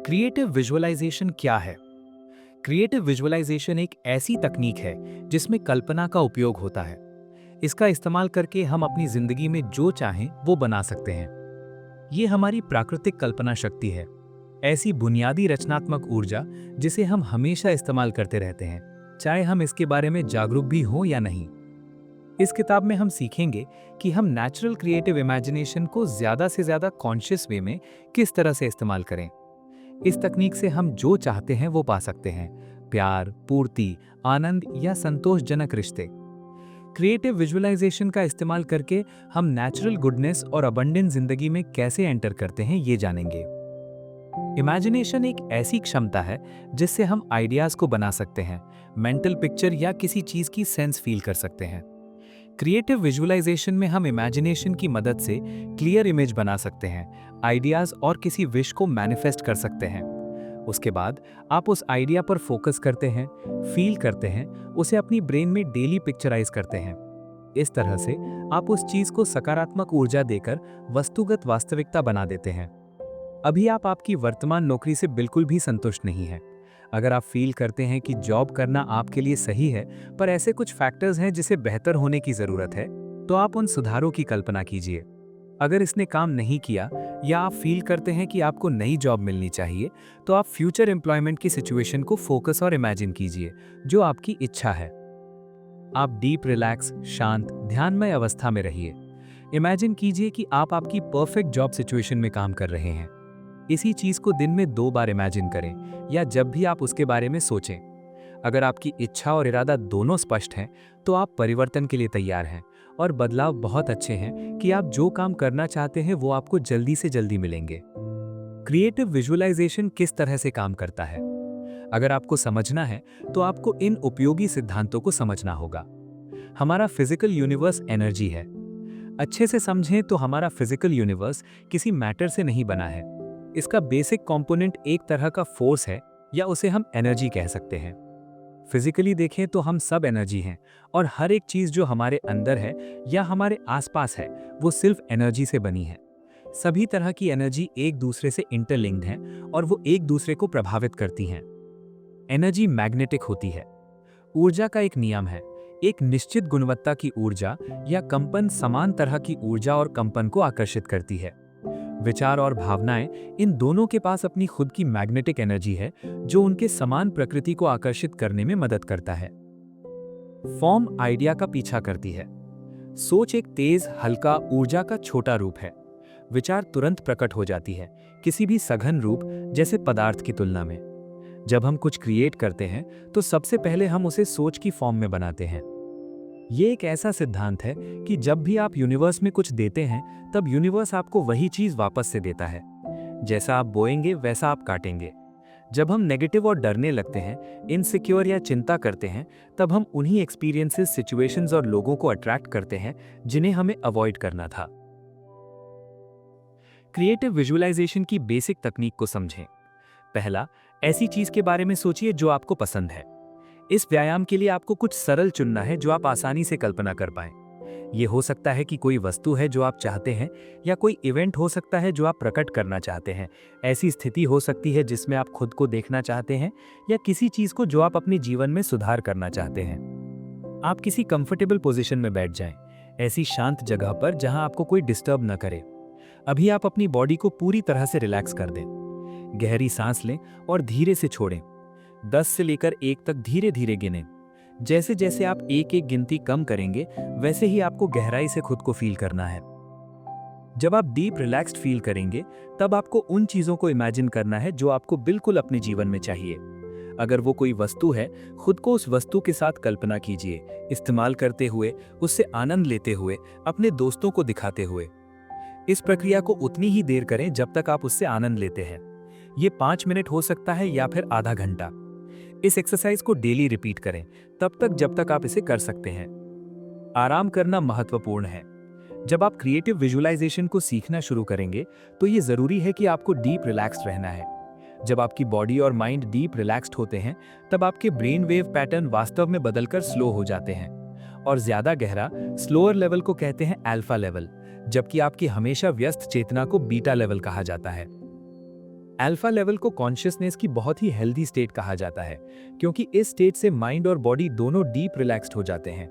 Creative visualisation क्या है? Creative visualisation एक ऐसी तकनीक है जिसमें कल्पना का उपयोग होता है। इसका इस्तेमाल करके हम अपनी जिंदगी में जो चाहें वो बना सकते हैं। ये हमारी प्राकृतिक कल्पना शक्ति है, ऐसी बुनियादी रचनात्मक ऊर्जा जिसे हम हमेशा इस्तेमाल करते रहते हैं, चाहे हम इसके बारे में जागरूक भी हों या नहीं। इस किताब में हम सीखेंगे कि हम नेचुरल क्रिएटिव इमेजिनेशन को ज्यादा से ज्यादा कॉन्शियस वे में किस तरह से इस्तेमाल करें। इस तकनीक से हम जो चाहते हैं वो पा सकते हैं: प्यार, पूर्ति, आनंद या संतोषजनक रिश्ते। क्रिएटिव विजुअलाइजेशन का इस्तेमाल करके हम नेचुरल गुडनेस और अबंडेंस जिंदगी में कैसे एंटर करते हैं ये जानेंगे। इमेजिनेशन एक ऐसी क्षमता है जिससे हम आइडियाज को बना सकते हैं, मेंटल पिक्चर या किसी चीज की सेंस फील कर सकते हैं। क्रिएटिव विजुअलाइजेशन में हम इमेजिनेशन की मदद से क्लियर इमेज बना सकते हैं, आइडियाज और किसी विश को मैनिफेस्ट कर सकते हैं। उसके बाद आप उस आइडिया पर फोकस करते हैं, फील करते हैं, उसे अपनी ब्रेन में डेली पिक्चराइज करते हैं। इस तरह से आप उस चीज को सकारात्मक ऊर्जा देकर वस्तुगत वास्तविकता बना देते हैं। अभी आप आपकी वर्तमान नौकरी से बिल्कुल भी संतुष्ट नहीं हैं। अगर आप फील करते हैं कि जॉब करना आपके लिए सही है, पर ऐसे कुछ फैक्टर्स हैं जिसे बेहतर होने की जरूरत है, तो आप उन सुधारों की कल्पना कीजिए। अगर इसने काम नहीं किया या आप फील करते हैं कि आपको नई जॉब मिलनी चाहिए, तो आप फ्यूचर एम्प्लॉयमेंट की सिचुएशन को फोकस और इमेजिन कीजिए जो आपकी इच्छा है। आप डीप रिलैक्स, शांत, ध्यानमय अवस्था में रहिए। इमेजिन कीजिए कि आप आपकी परफेक्ट जॉब सिचुएशन में काम कर रहे हैं। इसी चीज को दिन में 2 बार इमेजिन करें या जब भी आप उसके बारे में सोचें। अगर आपकी इच्छा और इरादा दोनों स्पष्ट हैं, तो आप परिवर्तन के लिए तैयार हैं और बदलाव बहुत अच्छे हैं कि आप जो काम करना चाहते हैं वो आपको जल्दी से जल्दी मिलेंगे। क्रिएटिव विजुअलाइजेशन किस तरह से काम करता है? अगर आपको समझना है तो आपको इन उपयोगी सिद्धांतों को समझना होगा। हमारा फिजिकल यूनिवर्स एनर्जी है। अच्छे से समझें तो हमारा फिजिकल यूनिवर्स किसी मैटर से नहीं बना है। इसका बेसिक कंपोनेंट एक तरह का फोर्स है, या उसे हम एनर्जी कह सकते हैं। फिजिकली देखें तो हम सब एनर्जी हैं, और हर एक चीज जो हमारे अंदर है या हमारे आसपास है वो सिर्फ एनर्जी से बनी है। सभी तरह की एनर्जी एक दूसरे से इंटरलिंक्ड हैं और वो एक दूसरे को प्रभावित करती हैं। एनर्जी मैग्नेटिक होती है। ऊर्जा का एक नियम है: एक निश्चित गुणवत्ता की ऊर्जा या कंपन समान तरह की ऊर्जा और कंपन को आकर्षित करती है। विचार और भावनाएं, इन दोनों के पास अपनी खुद की मैग्नेटिक एनर्जी है जो उनके समान प्रकृति को आकर्षित करने में मदद करता है। फॉर्म आइडिया का पीछा करती है। सोच एक तेज, हल्का ऊर्जा का छोटा रूप है। विचार तुरंत प्रकट हो जाती है, किसी भी सघन रूप जैसे पदार्थ की तुलना में। जब हम कुछ क्रिएट करते हैं तो सबसे पहले हम उसे सोच की फॉर्म में बनाते हैं। ये एक ऐसा सिद्धांत है कि जब भी आप यूनिवर्स में कुछ देते हैं, तब यूनिवर्स आपको वही चीज वापस से देता है। जैसा आप बोएंगे वैसा आप काटेंगे। जब हम नेगेटिव और डरने लगते हैं, इनसिक्योर या चिंता करते हैं, तब हम उन्हीं एक्सपीरियंसेस, सिचुएशंस और लोगों को अट्रैक्ट करते हैं जिन्हें हमें अवॉइड करना था। क्रिएटिव विजुअलाइजेशन की बेसिक तकनीक को समझें। पहला, ऐसी चीज के बारे में सोचिए जो आपको पसंद है। इस व्यायाम के लिए आपको कुछ सरल चुनना है जो आप आसानी से कल्पना कर पाएं। यह हो सकता है कि कोई वस्तु है जो आप चाहते हैं, या कोई इवेंट हो सकता है जो आप प्रकट करना चाहते हैं। ऐसी स्थिति हो सकती है जिसमें आप खुद को देखना चाहते हैं, या किसी चीज को जो आप अपने जीवन में सुधार करना चाहते हैं। आप किसी कंफर्टेबल पोजीशन में बैठ जाएं, ऐसी शांत जगह पर जहां आपको कोई डिस्टर्ब न करे। अभी आप अपनी बॉडी को पूरी तरह से रिलैक्स कर दें। गहरी सांस लें और धीरे से छोड़ें। 10 से लेकर 1 तक धीरे धीरे गिनें। जैसे जैसे आप एक एक गिनती कम करेंगे, वैसे ही आपको गहराई से खुद को फील करना है। जब आप डीप रिलैक्स्ड फील करेंगे, तब आपको उन चीजों को इमेजिन करना है जो आपको बिल्कुल अपने जीवन में चाहिए। अगर वो कोई वस्तु है, खुद को उस वस्तु के साथ कल्पना कीजिए, इस्तेमाल करते हुए, उससे आनंद लेते हुए, अपने दोस्तों को दिखाते हुए। इस प्रक्रिया को उतनी ही देर करें जब तक आप उससे आनंद लेते हैं। ये 5 मिनट हो सकता है या फिर आधा घंटा। इस एक्सरसाइज को डेली रिपीट करें, तब तक जब तक आप इसे कर सकते हैं। आराम करना महत्वपूर्ण है। जब आप क्रिएटिव विजुअलाइजेशन को सीखना शुरू करेंगे, तो ये जरूरी है कि आपको डीप रिलैक्स्ड रहना है। जब आपकी बॉडी और माइंड डीप रिलैक्स्ड होते हैं, तब आपके ब्रेन वेव पैटर्न वास्तव में बदलकर स्लो हो जाते हैं, और ज्यादा गहरा, स्लोअर लेवल को कहते हैं अल्फा लेवल, जबकि आपकी हमेशा व्यस्त चेतना को बीटा लेवल कहा जाता है। अल्फा लेवल को कॉन्शियसनेस की बहुत ही हेल्दी स्टेट कहा जाता है, क्योंकि इस स्टेट से माइंड और बॉडी दोनों डीप रिलैक्स्ड हो जाते हैं।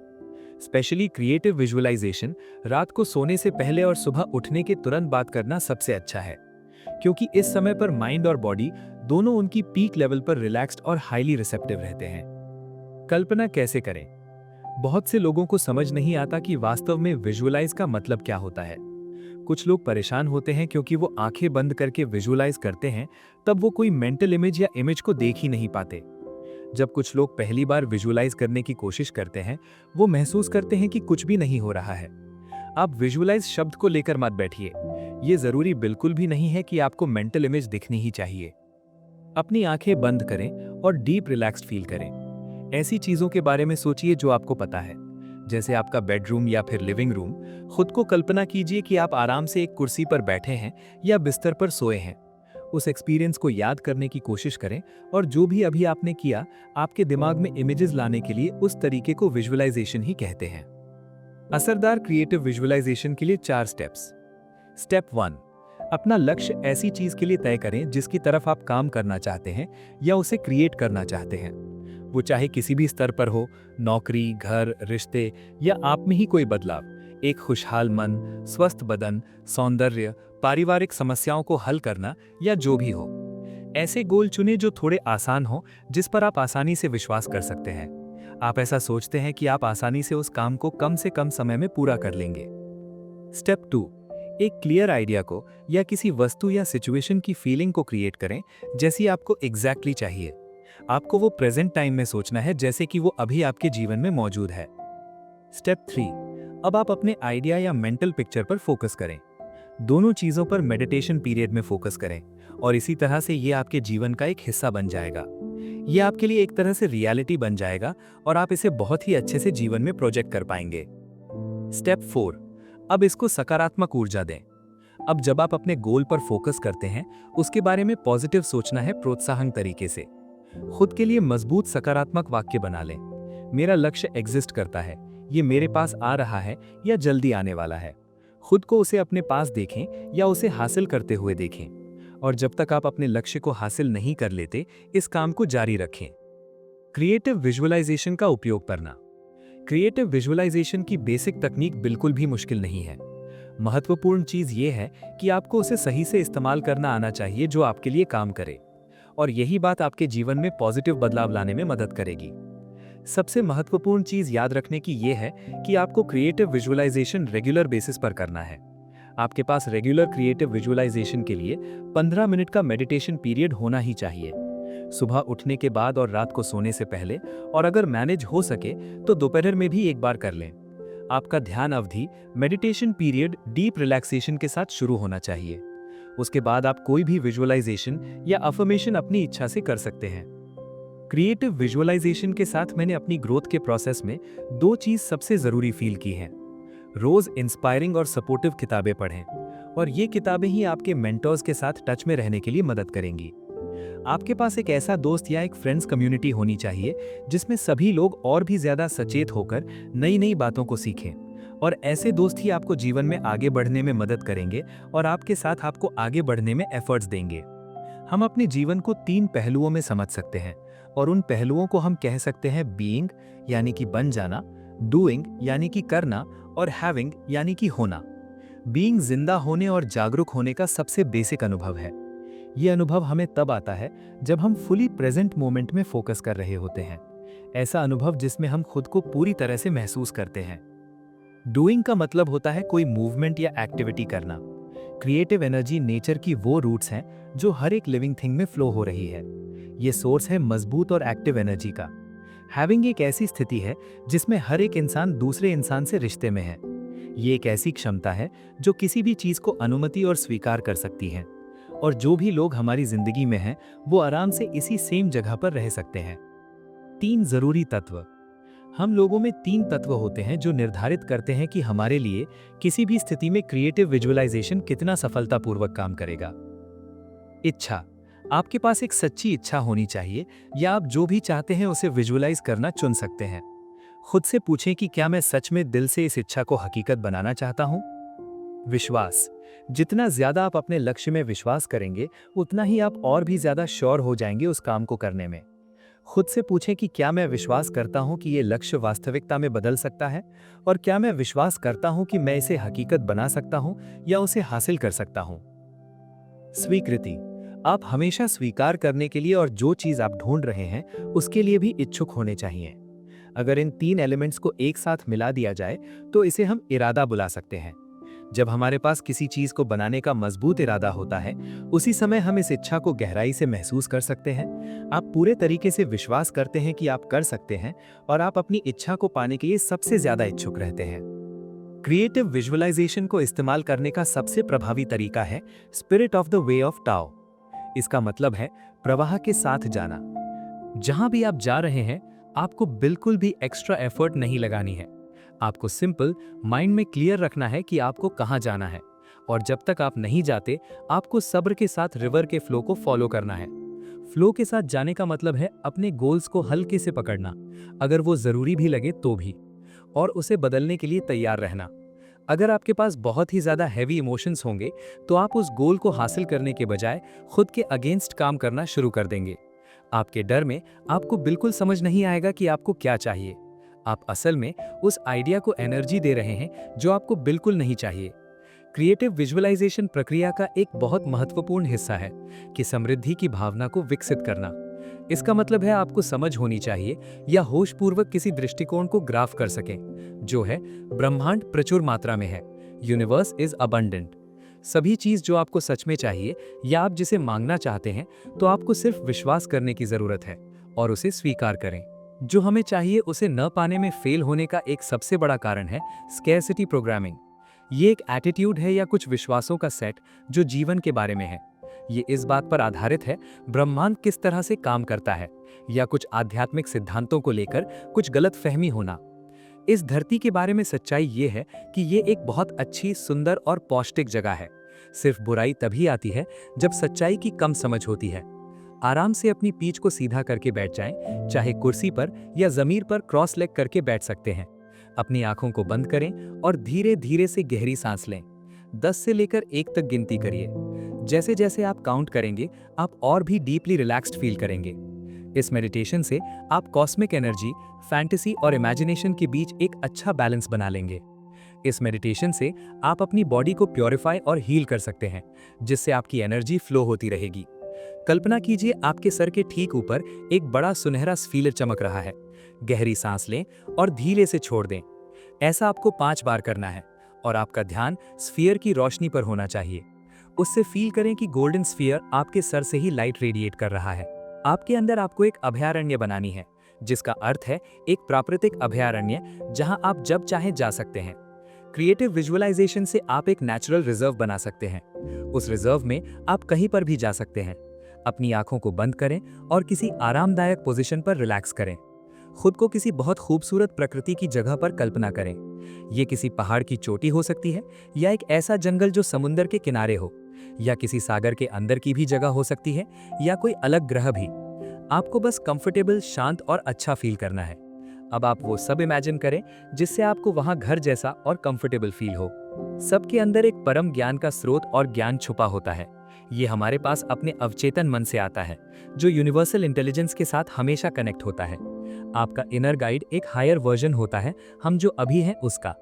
स्पेशली क्रिएटिव विजुअलाइजेशन रात को सोने से पहले और सुबह उठने के तुरंत बाद करना सबसे अच्छा है, क्योंकि इस समय पर माइंड और बॉडी दोनों उनकी पीक लेवल पर रिलैक्स्ड और हाईली रिसेप्टिव रहते हैं। कल्पना कैसे करें? बहुत से लोगों को समझ नहीं आता कि वास्तव में विजुअलाइज का मतलब क्या होता है। कुछ लोग परेशान होते हैं क्योंकि वो आंखें बंद करके विजुअलाइज करते हैं, तब वो कोई मेंटल इमेज या इमेज को देख ही नहीं पाते। जब कुछ लोग पहली बार विजुअलाइज करने की कोशिश करते हैं, वो महसूस करते हैं कि कुछ भी नहीं हो रहा है। आप विजुअलाइज शब्द को लेकर मत बैठिए। ये जरूरी बिल्कुल भी नहीं है कि आपको मेंटल इमेज दिखनी ही चाहिए। अपनी आंखें बंद करें और डीप रिलैक्स्ड फील करें। ऐसी चीजों के बारे में सोचिए जो आपको पता है, जैसे आपका बेडरूम या फिर लिविंग रूम। खुद को कल्पना कीजिए कि आप आराम से एक कुर्सी पर बैठे हैं या बिस्तर पर सोए हैं। उस एक्सपीरियंस को याद करने की कोशिश करें, और जो भी अभी आपने किया, आपके दिमाग में इमेजेस लाने के लिए उस तरीके को विजुअलाइजेशन ही कहते हैं। असरदार क्रिएटिव विजुअलाइजेशन के लिए 4 स्टेप्स। स्टेप 1, अपना लक्ष्य ऐसी चीज के लिए तय करें जिसकी तरफ आप काम करना चाहते हैं या उसे क्रिएट करना चाहते हैं। वो चाहे किसी भी स्तर पर हो, नौकरी, घर, रिश्ते या आप में ही कोई बदलाव। एक खुशहाल मन, स्वस्थ बदन, सौंदर्य, पारिवारिक समस्याओं को हल करना या जो भी हो। ऐसे गोल चुनें जो थोड़े आसान हो, जिस पर आप आसानी से विश्वास कर सकते हैं। आप ऐसा सोचते हैं कि आप आसानी से उस काम को कम से कम समय में पूरा कर लेंगे। स्टेप 2, एक क्लियर आइडिया को या किसी वस्तु या सिचुएशन की फीलिंग को क्रिएट करें जैसी आपको एग्जैक्टली चाहिए। आपको वो प्रेजेंट टाइम में सोचना है, जैसे कि वो अभी आपके जीवन में मौजूद है। स्टेप 3, अब आप अपने आइडिया या मेंटल पिक्चर पर फोकस करें। दोनों चीजों पर मेडिटेशन पीरियड में फोकस करें, और इसी तरह से ये आपके जीवन का एक हिस्सा बन जाएगा। ये आपके लिए एक तरह से रियलिटी बन जाएगा और आप इसे बहुत ही अच्छे से जीवन में प्रोजेक्ट कर पाएंगे। स्टेप 4, अब इसको सकारात्मक ऊर्जा दें। अब जब आप अपने गोल पर फोकस करते हैं, उसके बारे में पॉजिटिव सोचना है, प्रोत्साहन तरीके से। खुद के लिए मजबूत सकारात्मक वाक्य बना लें। मेरा लक्ष्य एग्जिस्ट करता है, ये मेरे पास आ रहा है या जल्दी आने वाला है। खुद को उसे अपने पास देखें या उसे हासिल करते हुए देखें। और जब तक आप अपने लक्ष्य को हासिल नहीं कर लेते, इस काम को जारी रखें। क्रिएटिव विजुअलाइजेशन का उपयोग करना। क्रिएटिव विजुअलाइजेशन की बेसिक तकनीक बिल्कुल भी मुश्किल नहीं है। महत्वपूर्ण चीज ये है कि आपको उसे सही से इस्तेमाल करना आना चाहिए, जो आपके लिए काम करे। और यही बात आपके जीवन में पॉजिटिव बदलाव लाने में मदद करेगी। सबसे महत्वपूर्ण चीज याद रखने की यह है कि आपको क्रिएटिव विजुअलाइजेशन रेगुलर बेसिस पर करना है। आपके पास रेगुलर क्रिएटिव विजुअलाइजेशन के लिए 15 मिनट का मेडिटेशन पीरियड होना ही चाहिए। सुबह उठने के बाद और रात को सोने से पहले, और अगर मैनेज हो सके तो दोपहर में भी एक बार कर लें। आपका ध्यान अवधि, मेडिटेशन पीरियड डीप रिलैक्सेशन के साथ शुरू होना चाहिए। उसके बाद आप कोई भी विजुअलाइजेशन या अफर्मेशन अपनी इच्छा से कर सकते हैं। क्रिएटिव विजुअलाइजेशन के साथ मैंने अपनी ग्रोथ के प्रोसेस में 2 चीज सबसे जरूरी फील की हैं। रोज इंस्पायरिंग और सपोर्टिव किताबें पढ़ें, और ये किताबें ही आपके मेंटर्स के साथ टच में रहने के लिए मदद करेंगी। आपके पास एक ऐसा दोस्त या एक फ्रेंड्स कम्युनिटी होनी चाहिए जिसमें सभी लोग और भी ज्यादा सचेत होकर नई नई बातों को सीखें। और ऐसे दोस्त ही आपको जीवन में आगे बढ़ने में मदद करेंगे और आपके साथ आपको आगे बढ़ने में एफर्ट्स देंगे। हम अपने जीवन को 3 पहलुओं में समझ सकते हैं, और उन पहलुओं को हम कह सकते हैं बीइंग यानी कि बन जाना, डूइंग यानी कि करना, और हैविंग यानी कि होना। बीइंग जिंदा होने और जागरूक होने का सबसे बेसिक अनुभव है। यह अनुभव हमें तब आता है जब हम फुली प्रेजेंट मोमेंट में फोकस कर रहे होते हैं। ऐसा अनुभव जिसमें हम खुद को पूरी तरह से महसूस करते हैं। डूइंग का मतलब होता है कोई मूवमेंट या एक्टिविटी करना। क्रिएटिव एनर्जी नेचर की वो रूट्स हैं जो हर एक लिविंग थिंग में फ्लो हो रही है। ये सोर्स है मजबूत और एक्टिव एनर्जी का। हैविंग एक ऐसी स्थिति है जिसमें हर एक इंसान दूसरे इंसान से रिश्ते में है। ये एक ऐसी क्षमता है जो किसी भी चीज को अनुमति और स्वीकार कर सकती है, और जो भी लोग हमारी जिंदगी में हैं वो आराम से इसी सेम जगह पर रह सकते हैं। 3 जरूरी तत्व। हम लोगों में 3 तत्व होते हैं जो निर्धारित करते हैं कि हमारे लिए किसी भी स्थिति में क्रिएटिव विजुअलाइजेशन कितना सफलतापूर्वक काम करेगा। इच्छा। आपके पास एक सच्ची इच्छा होनी चाहिए, या आप जो भी चाहते हैं उसे विजुअलाइज करना चुन सकते हैं। खुद से पूछें कि क्या मैं सच में दिल से इस इच्छा को हकीकत बनाना चाहता हूं। विश्वास। जितना ज्यादा आप अपने लक्ष्य में विश्वास करेंगे, उतना ही आप और भी ज्यादा श्योर हो जाएंगे उस काम को करने में। खुद से पूछें कि क्या मैं विश्वास करता हूं कि ये लक्ष्य वास्तविकता में बदल सकता है, और क्या मैं विश्वास करता हूं कि मैं इसे हकीकत बना सकता हूं या उसे हासिल कर सकता हूं। स्वीकृति। आप हमेशा स्वीकार करने के लिए और जो चीज आप ढूंढ रहे हैं उसके लिए भी इच्छुक होने चाहिए। अगर इन 3 एलिमेंट्स को एक साथ मिला दिया जाए तो इसे हम इरादा बुला सकते हैं। जब हमारे पास किसी चीज को बनाने का मजबूत इरादा होता है, उसी समय हम इस इच्छा को गहराई से महसूस कर सकते हैं। आप पूरे तरीके से विश्वास करते हैं कि आप कर सकते हैं, और आप अपनी इच्छा को पाने के लिए सबसे ज्यादा इच्छुक रहते हैं। क्रिएटिव विजुअलाइजेशन को इस्तेमाल करने का सबसे प्रभावी तरीका है spirit of the way of tau. इसका मतलब है प्रवाह के साथ जाना। जहां भी आप जा रहे हैं, आपको बिल्कुल भी एक्स्ट्रा एफर्ट नहीं लगानी है। आपको सिंपल माइंड में क्लियर रखना है कि आपको कहां जाना है, और जब तक आप नहीं जाते, आपको सब्र के साथ रिवर के फ्लो को फॉलो करना है। फ्लो के साथ जाने का मतलब है अपने गोल्स को हल्के से पकड़ना, अगर वो जरूरी भी लगे तो भी, और उसे बदलने के लिए तैयार रहना। अगर आपके पास बहुत ही ज्यादा हैवी इमोशंस होंगे, तो आप उस गोल को हासिल करने के बजाय खुद के अगेंस्ट काम करना शुरू कर देंगे। आपके डर में आपको बिल्कुल समझ नहीं आएगा कि आपको क्या चाहिए। आप असल में उस आइडिया को एनर्जी दे रहे हैं जो आपको बिल्कुल नहीं चाहिए। क्रिएटिव विजुअलाइजेशन प्रक्रिया का एक बहुत महत्वपूर्ण हिस्सा है कि समृद्धि की भावना को विकसित करना। इसका मतलब है आपको समझ होनी चाहिए या होशपूर्वक किसी दृष्टिकोण को ग्राफ कर सकें, जो है ब्रह्मांड प्रचुर मात्रा में है, यूनिवर्स इज अबंडेंट। सभी चीज जो आपको सच में चाहिए या आप जिसे मांगना चाहते हैं, तो आपको सिर्फ विश्वास करने की जरूरत है और उसे स्वीकार करें। जो हमें चाहिए उसे न पाने में फेल होने का एक सबसे बड़ा कारण है स्कैरसिटी प्रोग्रामिंग। ये एक एटीट्यूड है या कुछ विश्वासों का सेट जो जीवन के बारे में है। ये इस बात पर आधारित है ब्रह्मांड किस तरह से काम करता है, या कुछ आध्यात्मिक सिद्धांतों को लेकर कुछ गलतफहमी होना। इस धरती के बारे में सच्चाई ये है कि ये एक बहुत अच्छी, सुंदर और पौष्टिक जगह है। सिर्फ बुराई तभी आती है जब सच्चाई की कम समझ होती है। आराम से अपनी पीठ को सीधा करके बैठ जाएं, चाहे कुर्सी पर या जमीन पर क्रॉस लेग करके बैठ सकते हैं। अपनी आंखों को बंद करें और धीरे धीरे से गहरी सांस लें। 10 से लेकर 1 तक गिनती करिए। जैसे जैसे आप काउंट करेंगे, आप और भी डीपली रिलैक्स्ड फील करेंगे। इस मेडिटेशन से आप कॉस्मिक एनर्जी, फैंटेसी और इमेजिनेशन के बीच एक अच्छा बैलेंस बना लेंगे। इस मेडिटेशन से आप अपनी बॉडी को प्योरीफाई और हील कर सकते हैं, जिससे आपकी एनर्जी फ्लो होती रहेगी। कल्पना कीजिए आपके सर के ठीक ऊपर एक बड़ा सुनहरा स्फीयर चमक रहा है। गहरी सांस लें और धीरे से छोड़ दें। ऐसा आपको 5 बार करना है, और आपका ध्यान स्फीयर की रोशनी पर होना चाहिए। उससे फील करें कि गोल्डन स्फीयर आपके सर से ही लाइट रेडिएट कर रहा है। आपके अंदर आपको एक अभयारण्य बनानी है, जिसका अर्थ है एक प्राकृतिक अभयारण्य जहां आप जब चाहें जा सकते हैं। क्रिएटिव विजुअलाइजेशन से आप एक नेचुरल रिजर्व बना सकते हैं। उस रिजर्व में आप कहीं पर भी जा सकते हैं। अपनी आंखों को बंद करें और किसी आरामदायक पोजीशन पर रिलैक्स करें। खुद को किसी बहुत खूबसूरत प्रकृति की जगह पर कल्पना करें। ये किसी पहाड़ की चोटी हो सकती है, या एक ऐसा जंगल जो समुद्र के किनारे हो, या किसी सागर के अंदर की भी जगह हो सकती है, या कोई अलग ग्रह भी। आपको बस कंफर्टेबल, शांत और अच्छा फील करना है। अब आप वो सब इमेजिन करें जिससे आपको वहां घर जैसा और कंफर्टेबल फील हो। सबके अंदर एक परम ज्ञान का स्रोत और ज्ञान छुपा होता है। ये हमारे पास अपने अवचेतन मन से आता है, जो यूनिवर्सल इंटेलिजेंस के साथ हमेशा कनेक्ट होता है। आपका इनर गाइड एक हायर वर्जन होता है, हम जो अभी हैं उसका।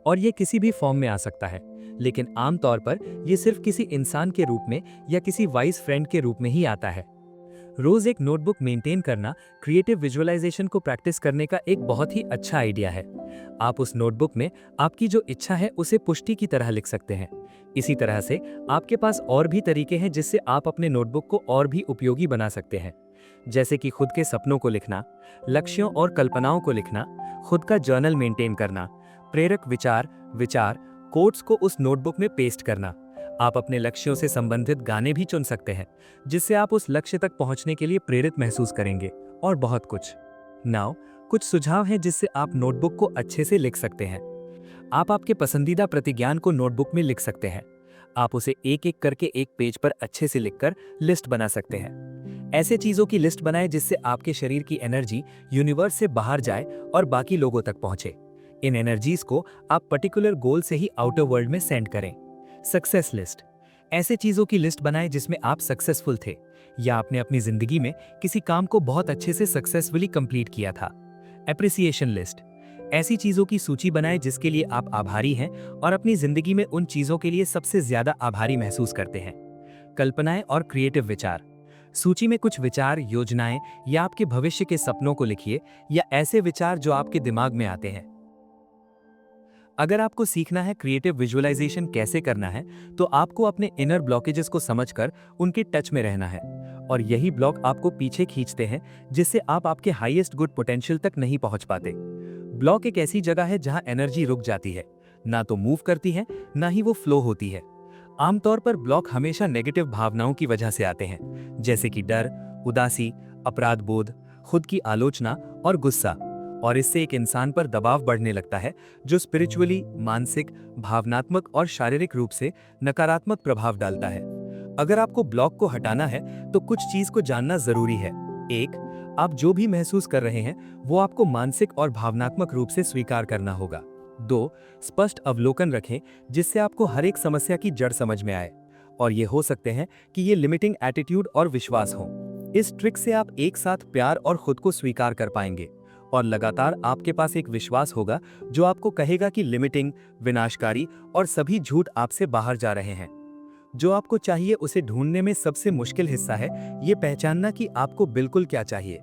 और ये किसी भी फॉर्म में आ सकता है, लेकिन आमतौर पर ये सिर्फ किसी इंसान के रूप में या किसी वाइज फ्रेंड के रूप में ही आता है। रोज एक नोटबुक मेंटेन करना क्रिएटिव विजुअलाइजेशन को प्रैक्टिस करने का एक बहुत ही अच्छा आइडिया है। आप उस नोटबुक में आपकी जो इच्छा है उसे पुष्टि की तरह लिख सकते हैं। इसी तरह से आपके पास और भी तरीके हैं जिससे आप अपने नोटबुक को और भी उपयोगी बना सकते हैं, जैसे कि खुद के सपनों को लिखना, लक्ष्यों और कल्पनाओं को लिखना, खुद का जर्नल मेंटेन करना, प्रेरक विचार कोट्स को उस नोटबुक में पेस्ट करना। आप अपने लक्ष्यों से संबंधित गाने भी चुन सकते हैं, जिससे आप उस लक्ष्य तक पहुंचने के लिए प्रेरित महसूस करेंगे, और बहुत कुछ। नाउ कुछ सुझाव हैं जिससे आप नोटबुक को अच्छे से लिख सकते हैं। आप आपके पसंदीदा प्रतिज्ञान को नोटबुक में लिख सकते हैं। आप उसे एक एक करके एक पेज पर अच्छे से लिखकर लिस्ट बना सकते हैं। ऐसे चीजों की लिस्ट बनाएं जिससे आपके शरीर की एनर्जी यूनिवर्स से बाहर जाए और बाकी लोगों तक पहुंचे। इन एनर्जीज को आप पर्टिकुलर गोल से ही आउटर वर्ल्ड में सेंड करें। Success list. ऐसे चीजों की लिस्ट बनाएं जिसमें आप सक्सेसफुल थे या आपने अपनी जिंदगी में किसी काम को बहुत अच्छे से सक्सेसफुली कंप्लीट किया था। Appreciation list. ऐसी चीजों की सूची बनाएं जिसके लिए आप आभारी हैं और अपनी जिंदगी में उन चीजों के लिए सबसे ज्यादा आभारी महसूस करते हैं। कल्पनाएं और क्रिएटिव विचार। सूची में कुछ विचार, योजनाएं या आपके भविष्य के सपनों को लिखिए या ऐसे विचार जो आपके दिमाग में आते हैं। अगर आपको सीखना है क्रिएटिव विजुअलाइजेशन कैसे करना है, तो आपको अपने इनर ब्लॉकेजेस को समझकर उनके टच में रहना है, और यही ब्लॉक आपको पीछे खींचते हैं जिससे आप आपके हाईएस्ट गुड पोटेंशियल तक नहीं पहुंच पाते। ब्लॉक एक ऐसी जगह है जहां एनर्जी रुक जाती है, ना तो मूव करती है ना ही वो फ्लो होती है। आमतौर पर ब्लॉक हमेशा नेगेटिव भावनाओं की वजह से आते हैं, जैसे कि डर, उदासी, अपराध बोध, खुद की आलोचना और गुस्सा, और इससे एक इंसान पर दबाव बढ़ने लगता है जो स्पिरिचुअली, मानसिक, भावनात्मक और शारीरिक रूप से नकारात्मक प्रभाव डालता है। अगर आपको ब्लॉक को हटाना है तो कुछ चीज को जानना जरूरी है। 1. आप जो भी महसूस कर रहे हैं वो आपको मानसिक और भावनात्मक रूप से स्वीकार करना होगा। 2. स्पष्ट अवलोकन रखें जिससे आपको हर एक समस्या की जड़ समझ में आए, और ये हो सकते हैं कि ये लिमिटिंग एटीट्यूड और विश्वास हो। इस ट्रिक से आप एक साथ प्यार और खुद को स्वीकार कर पाएंगे, और लगातार आपके पास एक विश्वास होगा जो आपको कहेगा कि लिमिटिंग, विनाशकारी और सभी झूठ आपसे बाहर जा रहे हैं। जो आपको चाहिए उसे ढूंढने में सबसे मुश्किल हिस्सा है ये पहचानना कि आपको बिल्कुल क्या चाहिए।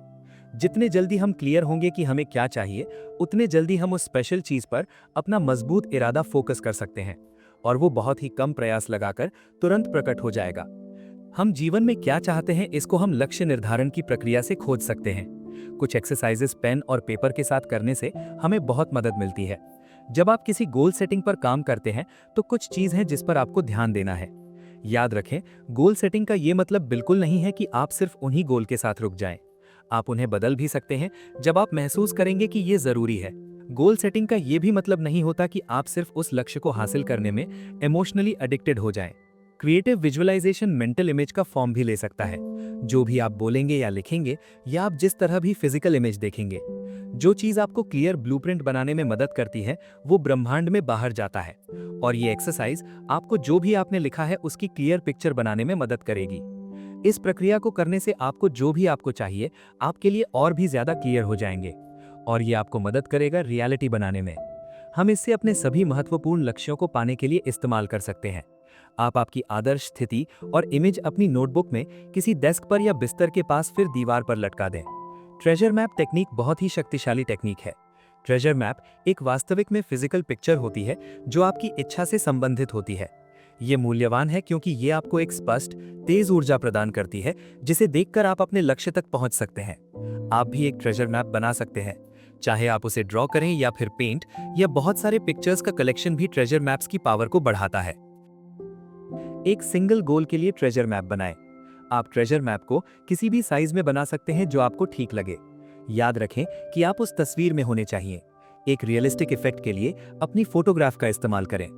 जितने जल्दी हम क्लियर होंगे कि हमें क्या चाहिए, उतने जल्दी हम उस स्पेशल चीज पर अपना मजबूत इरादा फोकस कर सकते हैं, और वो बहुत ही कम प्रयास लगाकर तुरंत प्रकट हो जाएगा। हम जीवन में क्या चाहते हैं इसको हम लक्ष्य निर्धारण की प्रक्रिया से खोज सकते हैं। कुछ एक्सरसाइजेस पेन और पेपर के साथ करने से हमें बहुत मदद मिलती है। जब आप किसी गोल सेटिंग पर काम करते हैं तो कुछ चीज है जिस पर आपको ध्यान देना है। याद रखें, गोल सेटिंग का ये मतलब बिल्कुल नहीं है कि आप सिर्फ उन्हीं गोल के साथ रुक जाएं। आप उन्हें बदल भी सकते हैं जब आप महसूस करेंगे कि ये जरूरी है। गोल सेटिंग का ये भी मतलब नहीं होता कि आप सिर्फ उस लक्ष्य को हासिल करने में इमोशनली एडिक्टेड हो जाएं। क्रिएटिव विजुअलाइजेशन मेंटल इमेज का फॉर्म भी ले सकता है। जो भी आप बोलेंगे या लिखेंगे, या आप जिस तरह भी फिजिकल इमेज देखेंगे, जो चीज आपको क्लियर ब्लूप्रिंट बनाने में मदद करती है वो ब्रह्मांड में बाहर जाता है, और ये एक्सरसाइज आपको जो भी आपने लिखा है उसकी क्लियर पिक्चर बनाने में मदद करेगी। इस प्रक्रिया को करने से आपको जो भी आपको चाहिए आपके लिए और भी ज्यादा क्लियर हो जाएंगे, और ये आपको मदद करेगा रियलिटी बनाने में। हम इससे अपने सभी महत्वपूर्ण लक्ष्यों को पाने के लिए इस्तेमाल कर सकते हैं। आप आपकी आदर्श स्थिति और इमेज अपनी नोटबुक में किसी डेस्क पर या बिस्तर के पास फिर दीवार पर लटका दें। ट्रेजर मैप टेक्निक बहुत ही शक्तिशाली टेक्निक है। ट्रेजर मैप एक वास्तविक में फिजिकल पिक्चर होती है जो आपकी इच्छा से संबंधित होती है। ये मूल्यवान है क्योंकि ये आपको एक स्पष्ट, तेज ऊर्जा प्रदान करती है जिसे देखकर आप अपने लक्ष्य तक पहुंच सकते हैं। आप भी एक ट्रेजर मैप बना सकते हैं, चाहे आप उसे ड्रॉ करें या फिर पेंट, या बहुत सारे पिक्चर्स का कलेक्शन भी ट्रेजर मैप्स की पावर को बढ़ाता है। एक सिंगल गोल के लिए ट्रेजर मैप बनाएं। आप ट्रेजर मैप को किसी भी साइज में बना सकते हैं जो आपको ठीक लगे। याद रखें कि आप उस तस्वीर में होने चाहिए। एक रियलिस्टिक इफेक्ट के लिए अपनी फोटोग्राफ का इस्तेमाल करें।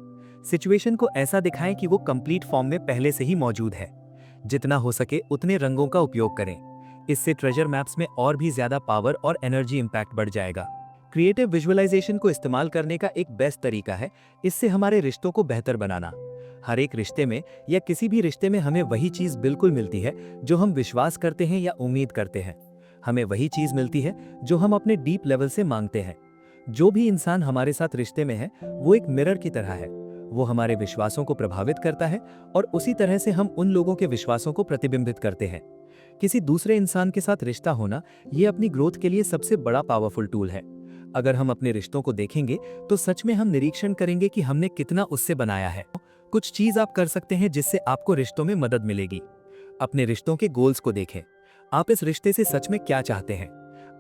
सिचुएशन को ऐसा दिखाएं कि वो कंप्लीट फॉर्म में पहले से ही मौजूद है। जितना हो सके उतने रंगों का उपयोग करें। इससे ट्रेजर मैप्स में और भी ज्यादा पावर और एनर्जी इंपैक्ट बढ़ जाएगा। क्रिएटिव विजुअलाइजेशन को इस्तेमाल करने का एक बेस्ट तरीका है इससे हमारे रिश्तों को बेहतर बनाना। हर एक रिश्ते में या किसी भी रिश्ते में हमें वही चीज बिल्कुल मिलती है जो हम विश्वास करते हैं या उम्मीद करते हैं। हमें वही चीज मिलती है जो हम अपने डीप लेवल से मांगते हैं। जो भी इंसान हमारे साथ रिश्ते में है वो एक मिरर की तरह है। वो हमारे विश्वासों को प्रभावित करता है और उसी तरह से हम उन लोगों के विश्वासों को प्रतिबिंबित करते हैं। किसी दूसरे इंसान के साथ रिश्ता होना ये अपनी ग्रोथ के लिए सबसे बड़ा पावरफुल टूल है। अगर हम अपने रिश्तों को देखेंगे तो सच में हम निरीक्षण करेंगे कि हमने कितना उससे बनाया है। कुछ चीज आप कर सकते हैं जिससे आपको रिश्तों में मदद मिलेगी। अपने रिश्तों के गोल्स को देखें। आप इस रिश्ते से सच में क्या चाहते हैं।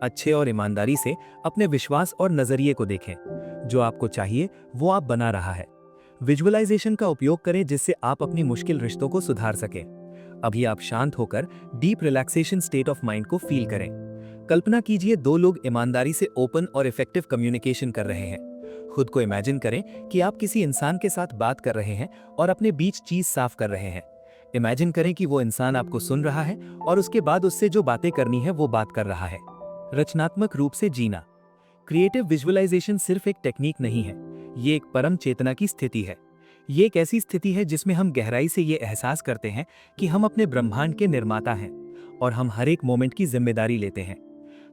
अच्छे और ईमानदारी से अपने विश्वास और नजरिए को देखें। जो आपको चाहिए वो आप बना रहा है। विजुअलाइजेशन का उपयोग करें जिससे आप अपनी मुश्किल रिश्तों को सुधार सकें। अभी आप शांत होकर deep relaxation state of mind को फील करें। कल्पना कीजिए दो लोग ईमानदारी से ओपन और इफेक्टिव कम्युनिकेशन कर रहे हैं। खुद को इमेजिन करें कि आप किसी इंसान के साथ बात कर रहे हैं और अपने बीच चीज साफ कर रहे हैं। इमेजिन करें कि वो इंसान आपको सुन रहा है और उसके बाद उससे जो बातें करनी है वो बात कर रहा है। रचनात्मक रूप से जीना। क्रिएटिव विजुअलाइजेशन सिर्फ एक टेक्निक नहीं है, ये एक परम चेतना की स्थिति है। ये एक ऐसी स्थिति है जिसमें हम गहराई से ये एहसास करते हैं कि हम अपने ब्रह्मांड के निर्माता हैं और हम हर एक मोमेंट की जिम्मेदारी लेते हैं।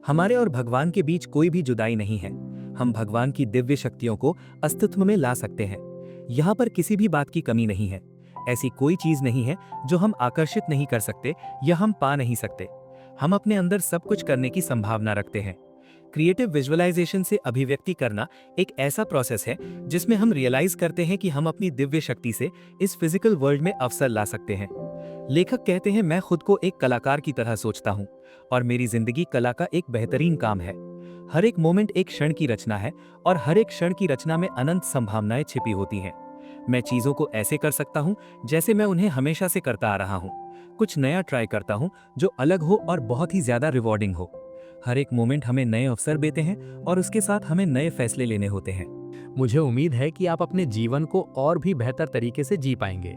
हमारे और भगवान के बीच कोई भी जुदाई नहीं है। हम भगवान की दिव्य शक्तियों को अस्तित्व में ला सकते हैं। यहाँ पर किसी भी बात की कमी नहीं है। ऐसी कोई चीज नहीं है जो हम आकर्षित नहीं कर सकते या हम पा नहीं सकते। हम अपने अंदर सब कुछ करने की संभावना रखते हैं। क्रिएटिव विजुअलाइजेशन से अभिव्यक्ति करना एक ऐसा प्रोसेस है जिसमें हम रियलाइज करते हैं कि हम अपनी दिव्य शक्ति से इस फिजिकल वर्ल्ड में अवसर ला सकते हैं। लेखक कहते हैं, मैं खुद को एक कलाकार की तरह सोचता हूँ और मेरी जिंदगी कला का एक बेहतरीन काम है। हर एक मोमेंट एक क्षण की रचना है और हर एक क्षण की रचना में अनंत संभावनाएं छिपी होती हैं। मैं चीजों को ऐसे कर सकता हूँ जैसे मैं उन्हें हमेशा से करता आ रहा हूँ। कुछ नया ट्राई करता हूँ जो अलग हो और बहुत ही ज्यादा रिवॉर्डिंग हो। हर एक मोमेंट हमें नए अवसर देते हैं और उसके साथ हमें नए फैसले लेने होते हैं। मुझे उम्मीद है कि आप अपने जीवन को और भी बेहतर तरीके से जी पाएंगे।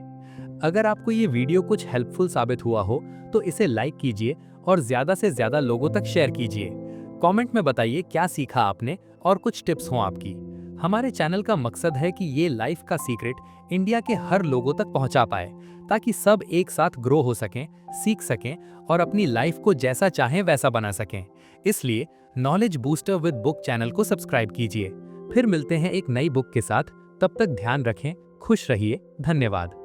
अगर आपको ये वीडियो कुछ हेल्पफुल साबित हुआ हो तो इसे लाइक कीजिए और ज़्यादा से ज़्यादा लोगों तक शेयर कीजिए। कमेंट में बताइए क्या सीखा आपने और कुछ टिप्स हों आपकी। हमारे चैनल का मकसद है कि ये लाइफ का सीक्रेट इंडिया के हर लोगों तक पहुंचा पाए, ताकि सब एक साथ ग्रो हो सकें, सीख सकें और अपनी लाइफ को जैसा चाहें वैसा बना सकें। इसलिए knowledge booster with book channel को सब्सक्राइब कीजिए। फिर मिलते हैं एक नई बुक के साथ। तब तक ध्यान रखें, खुश रहिए। धन्यवाद।